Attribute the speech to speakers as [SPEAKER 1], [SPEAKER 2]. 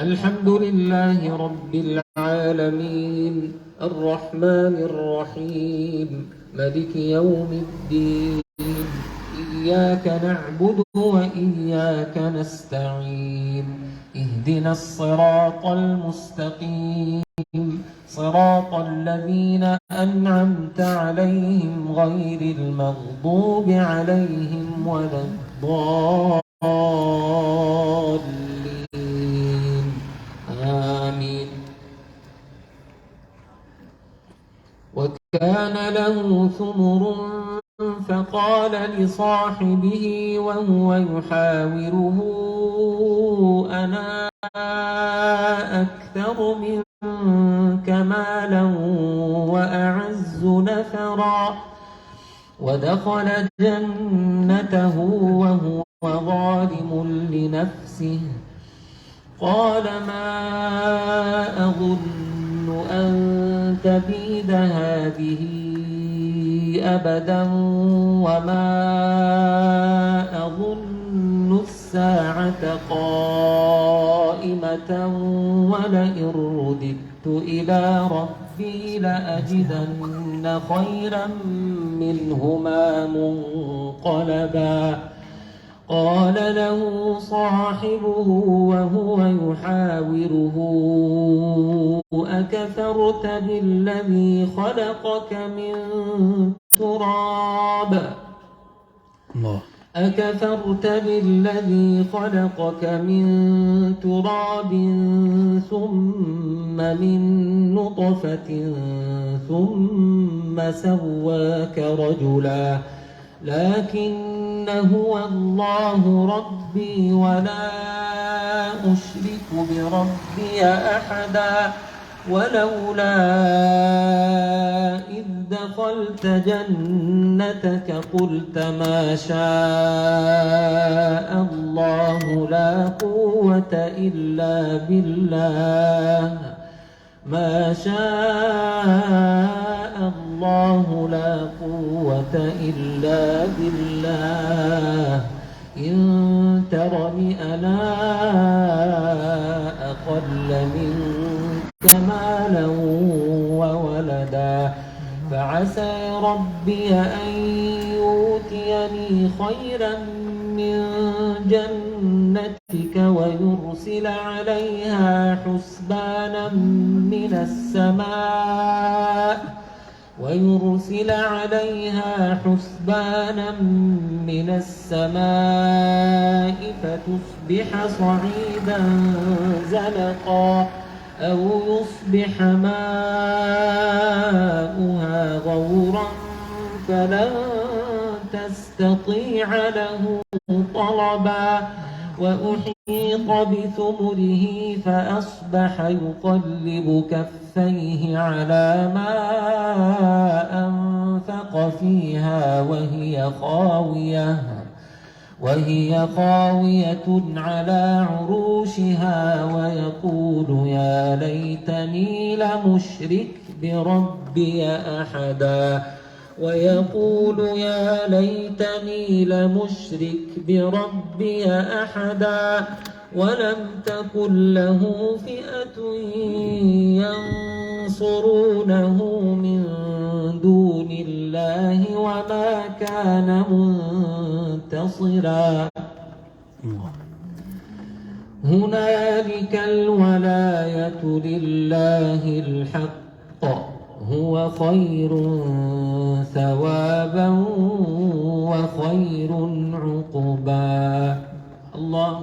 [SPEAKER 1] الحمد لله رب العالمين الرحمن الرحيم مالك يوم الدين إياك نعبد وإياك نستعين اهدنا الصراط المستقيم صراط الذين أنعمت عليهم غير المغضوب عليهم ولا الضالين آمين. وكان له ثمر فقال لصاحبه وهو يحاوره أنا أكثر منك مالا وأعز نفرا ودخل جنته وهو ظالم لنفسه قال ما أظن أن تبيد هذه أبدا وما أظن الساعة قائمة ولئن رددت إلى ربي لأجدن خيرا منهما منقلبا قال له صاحبه وهو يحاوره أكفرت بالذي خلقك من تراب أكفرت بالذي خلقك من تراب ثم من نطفة ثم سواك رجلا لكن هو الله ربي ولا أشرك بربي أحدا ولولا إذ دخلت جنتك قلت ما شاء الله لا قوة إلا بالله ما شاء الله لا قوة إلا بالله إن ترني أنا أقل منك مالا وولدا فعسى ربي أن يؤتيني خيرا من جنتك ويرسل عليها حسبانا من السماء فتصبح صعيدا زلقا أو يصبح ماؤها غورا فلن تستطيع له طلبا وأحيط بثمره فأصبح يقلب كفيه على ما أنفق فيها وهي خاوية على عروشها ويقول يا ليتني لمشرك بربي أحدا ولم تكن له فئة ينصرونه من دون الله وما كان منتصرا هنالك الولاية لله الحق هو خير ثوابا وخير عقبا. الله